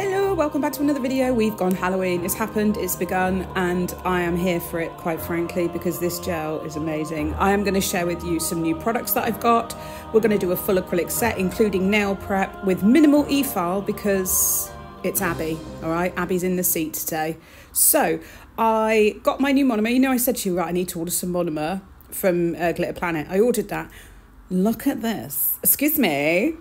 Hello, welcome back to another video. We've gone Halloween, it's happened, it's begun, and I am here for it, quite frankly, because this gel is amazing. I am going to share with you some new products that I've got. We're going to do a full acrylic set, including nail prep with minimal e-file because it's Abby, all right? Abby's in the seat today. So I got my new monomer. You know, I said to you, right, I need to order some monomer from Glitter Planet. I ordered that. Look at this. Excuse me.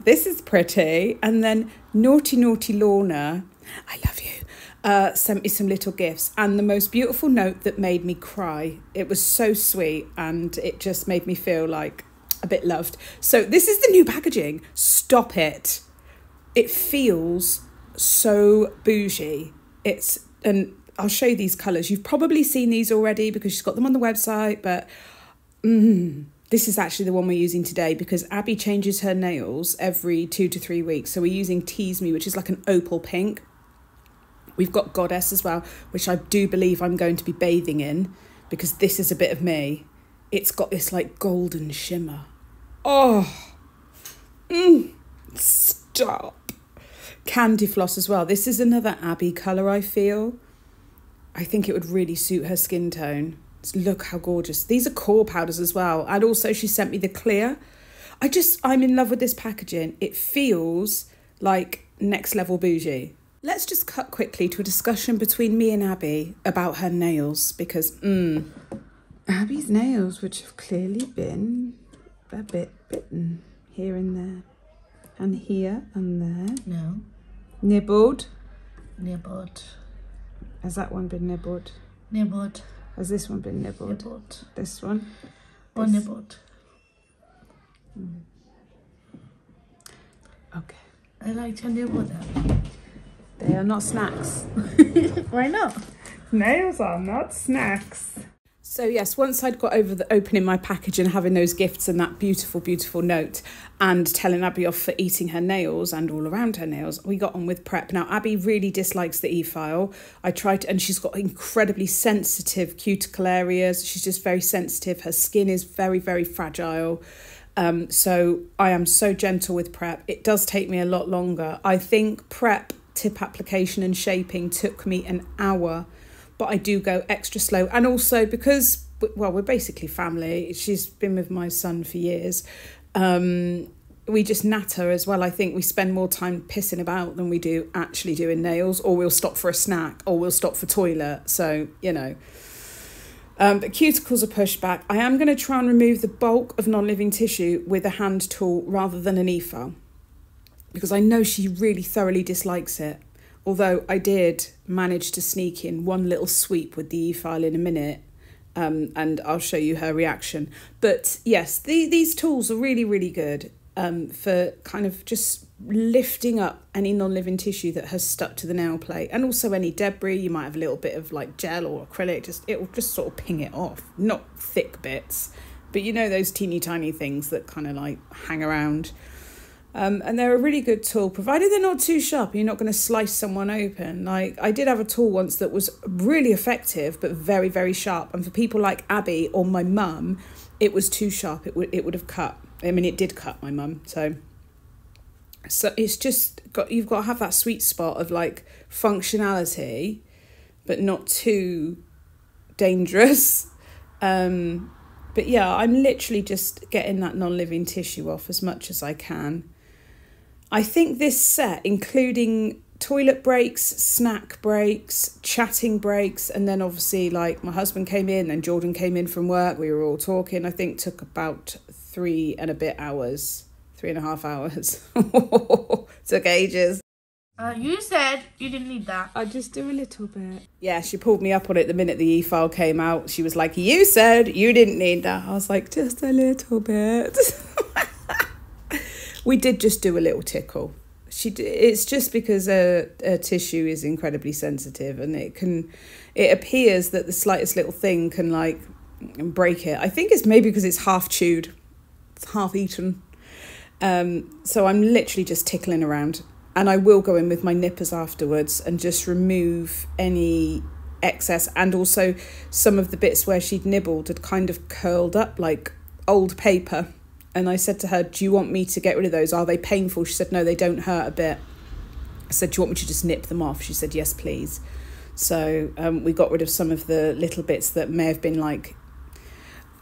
This is pretty. And then Naughty Lorna, I love you, sent me some little gifts. And the most beautiful note that made me cry. It was so sweet and it just made me feel like a bit loved. So this is the new packaging. Stop it. It feels so bougie. And I'll show you these colours. You've probably seen these already because she's got them on the website, but this is actually the one we're using today because Abby changes her nails every 2 to 3 weeks. So we're using Tease Me, which is like an opal pink. We've got Goddess as well, which I do believe I'm going to be bathing in because this is a bit of me. It's got this like golden shimmer. Oh, stop. Candy Floss as well. This is another Abby colour, I feel. I think it would really suit her skin tone. Look how gorgeous. These are core powders as well. And also she sent me the clear. I'm in love with this packaging. It feels like next level bougie. Let's just cut quickly to a discussion between me and Abby about her nails because Abby's nails, which have clearly been a bit bitten here and there. And here and there. No. Nibbled. Nibbled. Has that one been nibbled? Nibbled. Has this one been nibbled? Nibbled. This one? Or This. nibbled. Okay. I like to nibble them. They are not snacks. Why not? Nails are not snacks. So yes, once I'd got over the opening my package and having those gifts and that beautiful, beautiful note and telling Abby off for eating her nails and all around her nails, we got on with prep. Now, Abby really dislikes the e-file. I tried, and she's got incredibly sensitive cuticle areas. She's just very sensitive. Her skin is very, very fragile. So I am so gentle with prep. It does take me a lot longer. I think prep, tip application and shaping took me an hour. But I do go extra slow. And also because, well, we're basically family. She's been with my son for years. We just natter as well. I think we spend more time pissing about than we do actually doing nails, or we'll stop for a snack, or we'll stop for toilet. So, you know. But cuticles are pushed back. I am going to try and remove the bulk of non-living tissue with a hand tool rather than an e-file, because I know she really thoroughly dislikes it. Although I did manage to sneak in one little sweep with the e-file in a minute, and I'll show you her reaction. But yes, these tools are really, really good for kind of just lifting up any non-living tissue that has stuck to the nail plate, and also any debris. You might have a little bit of like gel or acrylic, it will just sort of ping it off. Not thick bits, but you know those teeny tiny things that kind of like hang around. And they're a really good tool, provided they're not too sharp. You're not going to slice someone open. Like, I did have a tool once that was really effective, but very, very sharp. And for people like Abby or my mum, it was too sharp. It would have cut. I mean, it did cut my mum. So it's just you've got to have that sweet spot of like functionality, but not too dangerous. But yeah, I'm literally just getting that non-living tissue off as much as I can. I think this set, including toilet breaks, snack breaks, chatting breaks, and then obviously like my husband came in and Jordan came in from work, we were all talking, I think took about 3.5 hours. Took ages. You said you didn't need that. I just do a little bit. Yeah, she pulled me up on it the minute the e-file came out. She was like, you said you didn't need that. I was like, just a little bit. We did just do a little tickle. It's just because her tissue is incredibly sensitive, and it appears that the slightest little thing can like break it. I think it's maybe because it's half chewed, it's half eaten. So I'm literally just tickling around. And I will go in with my nippers afterwards and just remove any excess. And also some of the bits where she'd nibbled had kind of curled up like old paper. And I said to her, do you want me to get rid of those? Are they painful? She said, no, they don't hurt a bit. I said, do you want me to just nip them off? She said, yes, please. So we got rid of some of the little bits that may have been like,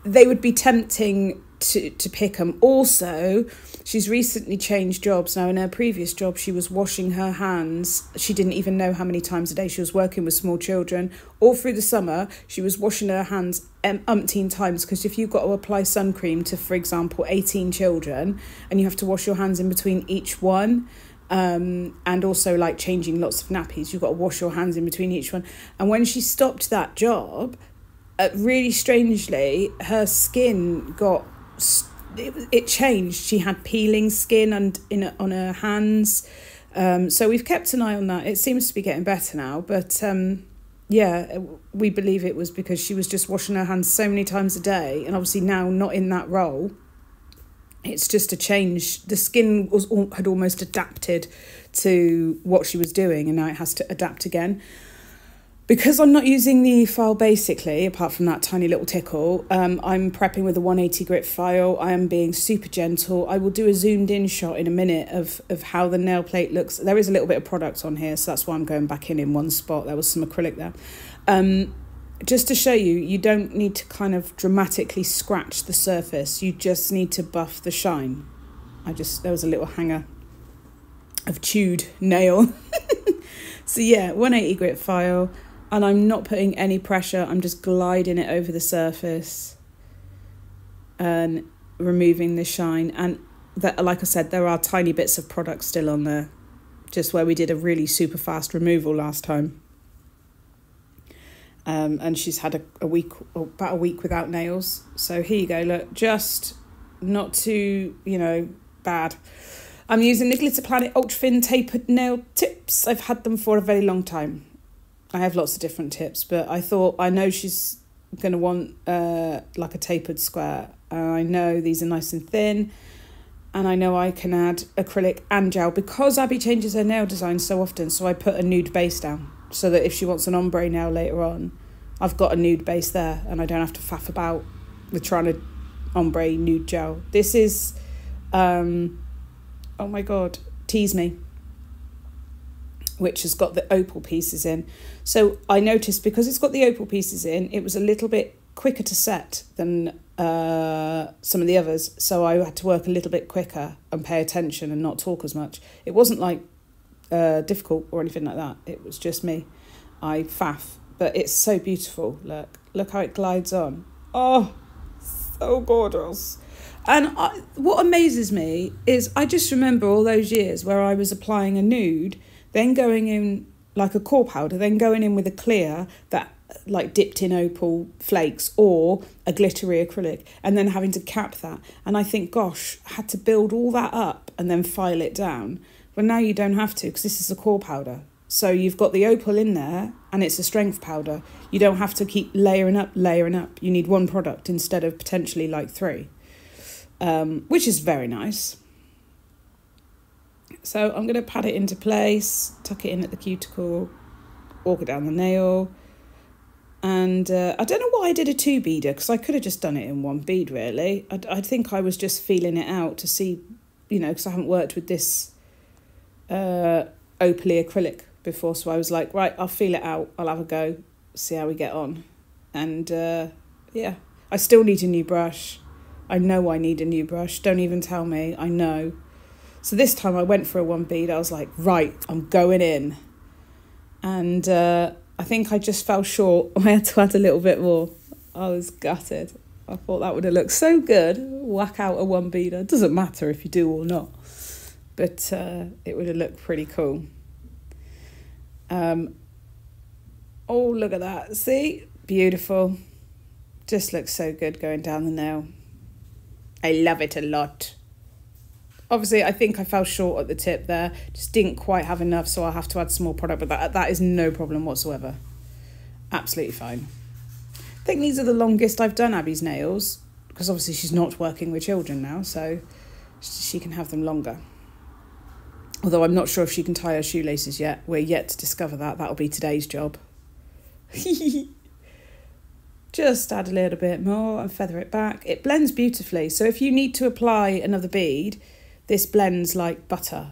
they would be tempting to pick them. Also, she's recently changed jobs. Now, in her previous job, she was washing her hands. She didn't even know how many times a day. She was working with small children. All through the summer, she was washing her hands umpteen times, because if you've got to apply sun cream to, for example, 18 children, and you have to wash your hands in between each one, and also like changing lots of nappies, you've got to wash your hands in between each one. And when she stopped that job, really strangely, her skin got... It changed. She had peeling skin on her hands. So we've kept an eye on that. It seems to be getting better now. But we believe it was because she was just washing her hands so many times a day. And obviously now not in that role. It's just a change. The skin had almost adapted to what she was doing, and now it has to adapt again. Because I'm not using the file basically, apart from that tiny little tickle, I'm prepping with a 180 grit file. I am being super gentle. I will do a zoomed in shot in a minute of how the nail plate looks. There is a little bit of product on here, so that's why I'm going back in one spot. There was some acrylic there. Just to show you, you don't need to kind of dramatically scratch the surface. You just need to buff the shine. There was a little hanger of chewed nail. So yeah, 180 grit file. And I'm not putting any pressure. I'm just gliding it over the surface and removing the shine. And that, like I said, there are tiny bits of product still on there, just where we did a really super fast removal last time. And she's had about a week without nails. So here you go. Look, just not too, bad. I'm using the Glitter Planet Ultra Thin Tapered Nail Tips. I've had them for a very long time. I have lots of different tips, but I thought, I know she's going to want like a tapered square. I know these are nice and thin, and I know I can add acrylic and gel because Abby changes her nail design so often. So I put a nude base down so that if she wants an ombre nail later on, I've got a nude base there and I don't have to faff about with trying to ombre nude gel. This is, oh my God, Tease Me, which has got the opal pieces in. So I noticed because it's got the opal pieces in, it was a little bit quicker to set than some of the others. So I had to work a little bit quicker and pay attention and not talk as much. It wasn't like difficult or anything like that. It was just me. I faff. But it's so beautiful. Look how it glides on. Oh, so gorgeous. And what amazes me is I just remember all those years where I was applying a nude, then going in like a core powder, then going in with a clear that like dipped in opal flakes or a glittery acrylic, and then having to cap that. And I think, gosh, I had to build all that up and then file it down. Well, now you don't have to, because this is a core powder. So you've got the opal in there and it's a strength powder. You don't have to keep layering up. You need one product instead of potentially like 3, which is very nice. So I'm going to pat it into place, tuck it in at the cuticle, walk it down the nail. And I don't know why I did a 2 beader, because I could have just done it in 1 bead, really. I think I was just feeling it out to see, because I haven't worked with this opaly acrylic before. So I was like, right, I'll feel it out. I'll have a go, see how we get on. And yeah, I still need a new brush. I know I need a new brush. Don't even tell me. I know. So this time I went for a 1 bead. I was like, right, I'm going in. And I think I just fell short. I had to add a little bit more. I was gutted. I thought that would have looked so good. Whack out a 1 beader. It doesn't matter if you do or not. But it would have looked pretty cool. Oh, look at that. See? Beautiful. Just looks so good going down the nail. I love it a lot. Obviously, I think I fell short at the tip there. Just didn't quite have enough, so I'll have to add some more product. But that is no problem whatsoever. Absolutely fine. I think these are the longest I've done Abby's nails, because obviously she's not working with children now, so she can have them longer. Although I'm not sure if she can tie her shoelaces yet. We're yet to discover that. That'll be today's job. Just add a little bit more and feather it back. It blends beautifully. So if you need to apply another bead, this blends like butter.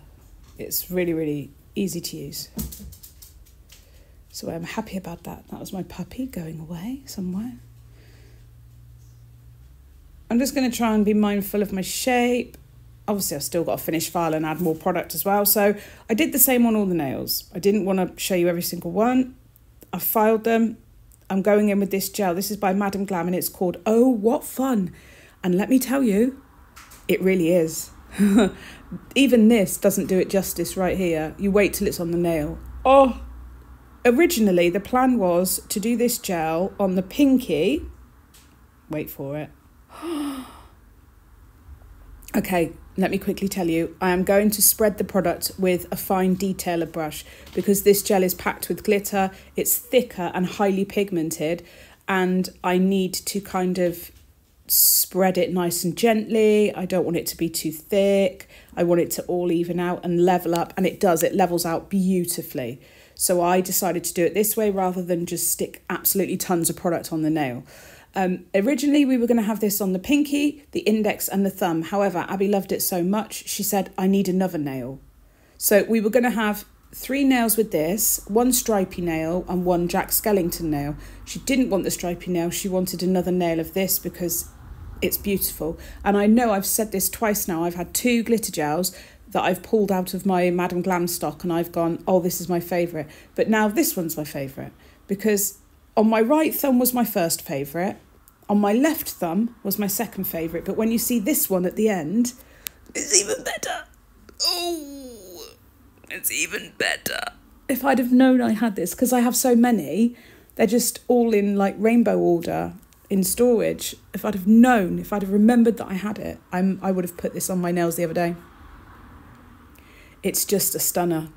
It's really, really easy to use. So I'm happy about that. That was my puppy going away somewhere. I'm just going to try and be mindful of my shape. Obviously, I've still got to finish file and add more product as well. So I did the same on all the nails. I didn't want to show you every single one. I filed them. I'm going in with this gel. This is by Madam Glam and it's called Oh What Fun. And let me tell you, it really is. Even this doesn't do it justice right here. You wait till it's on the nail. Oh, originally the plan was to do this gel on the pinky. Wait for it. Okay, let me quickly tell you, I am going to spread the product with a fine detailer brush because this gel is packed with glitter, it's thicker and highly pigmented, and I need to kind of spread it nice and gently. I don't want it to be too thick. I want it to all even out and level up, and it does, it levels out beautifully. So I decided to do it this way rather than just stick absolutely tons of product on the nail. Originally, we were going to have this on the pinky, the index and the thumb. However, Abby loved it so much, she said, I need another nail. So we were going to have 3 nails with this, 1 stripy nail and 1 Jack Skellington nail. She didn't want the stripy nail. She wanted another nail of this because it's beautiful. And I know I've said this twice now. I've had 2 glitter gels that I've pulled out of my Madam Glam stock and I've gone, oh, this is my favourite. But now this one's my favourite because on my right thumb was my first favourite. On my left thumb was my second favourite, but when you see this one at the end, it's even better. Oh, it's even better. If I'd have known I had this, because I have so many, they're just all in like rainbow order in storage. If I'd have known, if I'd have remembered that I had it, I would have put this on my nails the other day. It's just a stunner.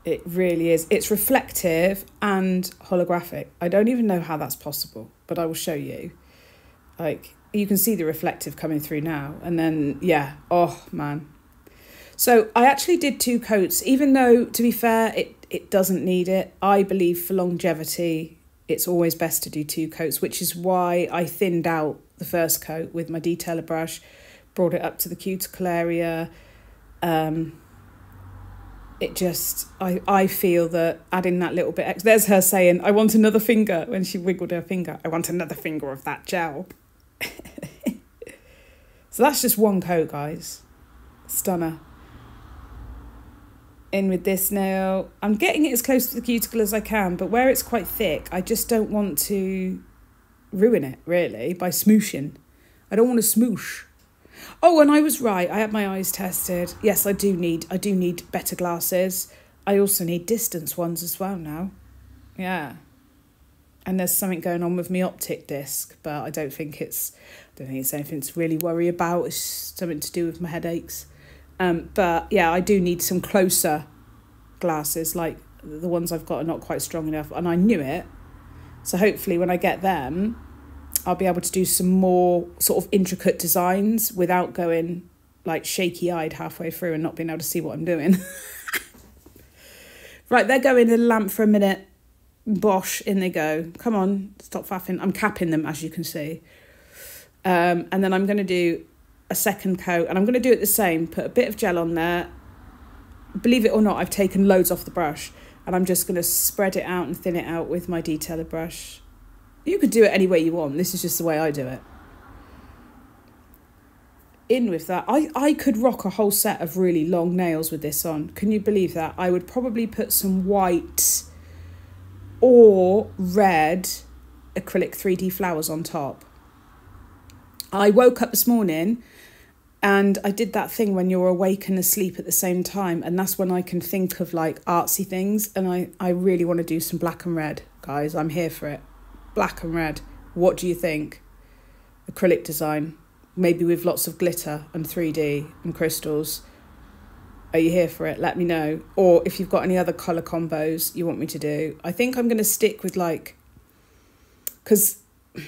It really is. It's reflective and holographic. I don't even know how that's possible, but I will show you. Like, you can see the reflective coming through now. And then, yeah, oh, man. So I actually did 2 coats, even though, to be fair, it doesn't need it. I believe for longevity, it's always best to do 2 coats, which is why I thinned out the first coat with my detailer brush, brought it up to the cuticle area. It just, I feel that adding that little bit extra, there's her saying, I want another finger, when she wiggled her finger. I want another finger of that gel. So that's just 1 coat, guys. Stunner. In with this nail. I'm getting it as close to the cuticle as I can, but where it's quite thick, I just don't want to ruin it, really, by smooshing. I don't want to smoosh. Oh, and I was right. I had my eyes tested. Yes, I do need better glasses. I also need distance ones as well now. Yeah. And there's something going on with my optic disc, but I don't think it's anything to really worry about. It's something to do with my headaches. But yeah, I do need some closer glasses, like the ones I've got are not quite strong enough, and I knew it. So hopefully when I get them, I'll be able to do some more sort of intricate designs without going like shaky-eyed halfway through and not being able to see what I'm doing. Right, they're going to the lamp for a minute. Bosh, in they go. Come on, stop faffing. I'm capping them, as you can see. And then I'm going to do a second coat, and I'm going to do it the same. Put a bit of gel on there. Believe it or not, I've taken loads off the brush, and I'm just going to spread it out and thin it out with my detailer brush. You could do it any way you want. This is just the way I do it. In with that. I could rock a whole set of really long nails with this on. Can you believe that? I would probably put some white or red acrylic 3D flowers on top. I woke up this morning and I did that thing when you're awake and asleep at the same time, and that's when I can think of like artsy things, and I really want to do some black and red, guys. I'm here for it. Black and red. What do you think? Acrylic design, maybe with lots of glitter and 3D and crystals. Are you here for it? Let me know. Or if you've got any other colour combos you want me to do. I think I'm going to stick with like, because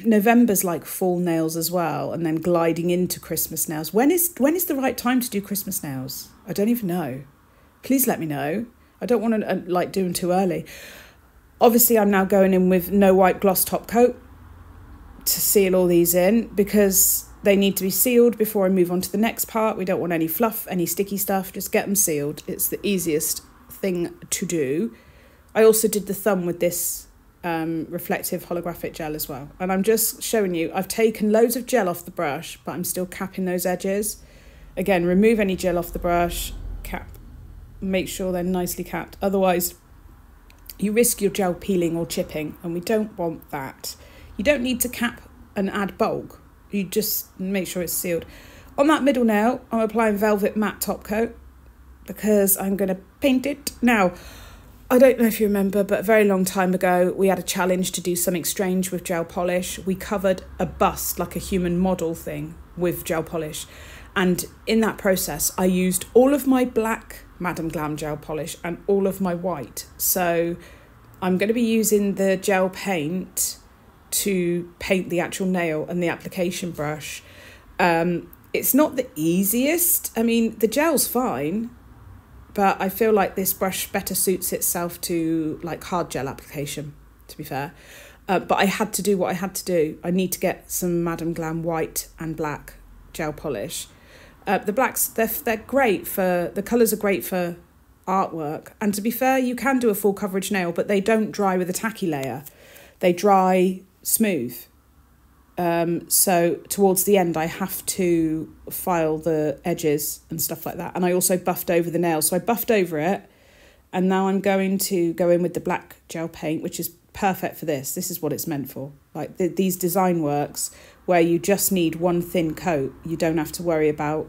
November's like fall nails as well, and then gliding into Christmas nails. When is the right time to do Christmas nails? I don't even know. Please let me know. I don't want to like do them too early. Obviously, I'm now going in with no white gloss top coat to seal all these in, because They need to be sealed before I move on to the next part. We don't want any fluff, any sticky stuff. Just get them sealed. It's the easiest thing to do. I also did the thumb with this reflective holographic gel as well. And I'm just showing you, I've taken loads of gel off the brush, but I'm still capping those edges. Again, remove any gel off the brush, cap. Make sure they're nicely capped. Otherwise, you risk your gel peeling or chipping, and we don't want that. You don't need to cap and add bulk. You just make sure it's sealed. On that middle nail, I'm applying Velvet Matte Top Coat because I'm going to paint it. Now, I don't know if you remember, but a very long time ago, we had a challenge to do something strange with gel polish. We covered a bust, like a human model thing, with gel polish. And in that process, I used all of my black Madam Glam gel polish and all of my white. So I'm going to be using the gel paint to paint the actual nail and the application brush. It's not the easiest. I mean, the gel's fine, but I feel like this brush better suits itself to like hard gel application, to be fair. But I had to do what I had to do. I need to get some Madam Glam white and black gel polish. The blacks, they're great for, the colours are great for artwork. And to be fair, you can do a full coverage nail, but they don't dry with a tacky layer. They dry smooth. So towards the end, I have to file the edges and stuff like that. And I also buffed over the nail. So I buffed over it. And now I'm going to go in with the black gel paint, which is perfect for this. This is what it's meant for. Like these design works where you just need one thin coat. You don't have to worry about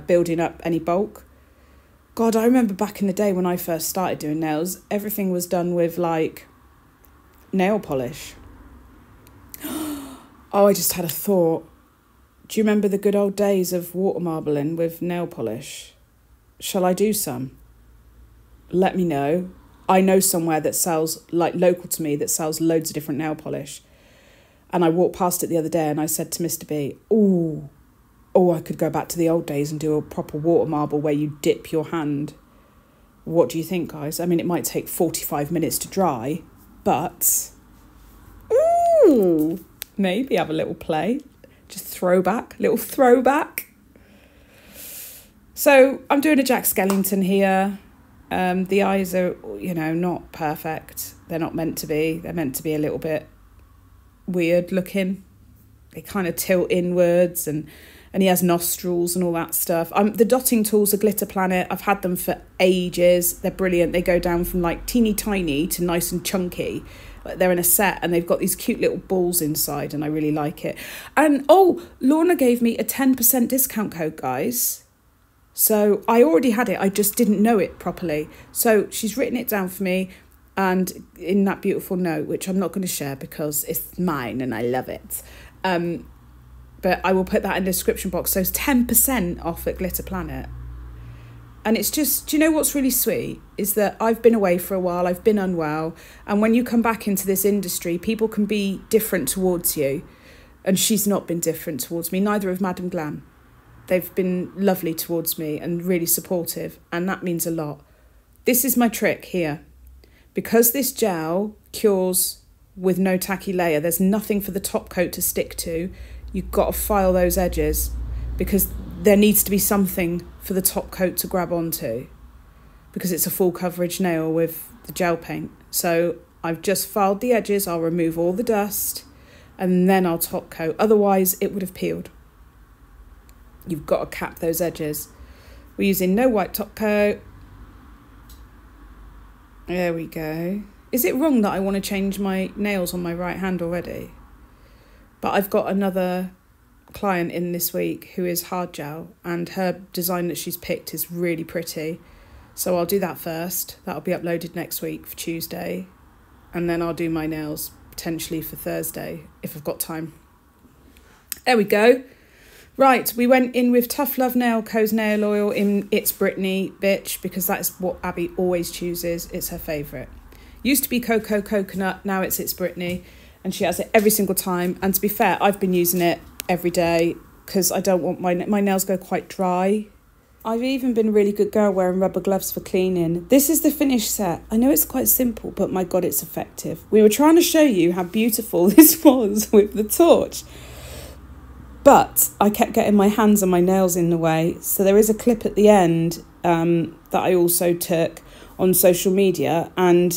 building up any bulk. God, I remember back in the day when I first started doing nails, everything was done with like nail polish. Oh, I just had a thought. Do you remember the good old days of water marbling with nail polish? Shall I do some? Let me know. I know somewhere that sells, like local to me, that sells loads of different nail polish. And I walked past it the other day and I said to Mr. B, I could go back to the old days and do a proper water marble where you dip your hand. What do you think, guys? I mean, it might take 45 minutes to dry, but maybe have a little play. Just little throwback. So I'm doing a Jack Skellington here. The eyes are, not perfect. They're not meant to be. They're meant to be a little bit weird looking. They kind of tilt inwards and he has nostrils and all that stuff. The dotting tools are Glitter Planet. I've had them for ages. They're brilliant. They go down from like teeny tiny to nice and chunky. They're in a set and they've got these cute little balls inside and I really like it. And Lorna gave me a 10% discount code, guys. So I already had it. I just didn't know it properly. So she's written it down for me and in that beautiful note, which I'm not going to share because it's mine and I love it. But I will put that in the description box. So it's 10% off at Glitter Planet. And it's just, do you know what's really sweet? Is that I've been away for a while, I've been unwell. And when you come back into this industry, people can be different towards you. And she's not been different towards me, neither have Madam Glam. They've been lovely towards me and really supportive. And that means a lot. This is my trick here. Because this gel cures with no tacky layer, there's nothing for the top coat to stick to. You've got to file those edges because there needs to be something for the top coat to grab onto because it's a full coverage nail with the gel paint. So I've just filed the edges. I'll remove all the dust and then I'll top coat. Otherwise, it would have peeled. You've got to cap those edges. We're using no white top coat. There we go. Is it wrong that I want to change my nails on my right hand already? But I've got another client in this week who is hard gel and her design that she's picked is really pretty. So I'll do that first. That'll be uploaded next week for Tuesday. And then I'll do my nails potentially for Thursday if I've got time. There we go. Right, we went in with Tough Love Nail Co's nail oil in It's Britney Bitch because that is what Abby always chooses. It's her favourite. Used to be Cocoa Coconut, now it's Britney. And she has it every single time. And to be fair, I've been using it every day because I don't want my nails go quite dry. I've even been a really good girl wearing rubber gloves for cleaning. This is the finished set. I know it's quite simple, but my God, it's effective. We were trying to show you how beautiful this was with the torch. But I kept getting my hands and my nails in the way. So there is a clip at the end that I also took on social media, and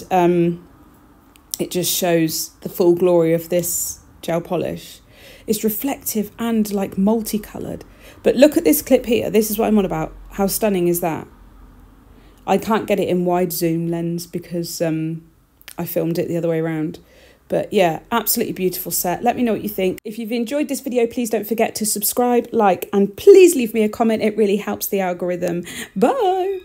it just shows the full glory of this gel polish. It's reflective and like multicoloured. But look at this clip here. This is what I'm on about. How stunning is that? I can't get it in wide zoom lens because I filmed it the other way around. But yeah, absolutely beautiful set. Let me know what you think. If you've enjoyed this video, please don't forget to subscribe, like, and please leave me a comment. It really helps the algorithm. Bye.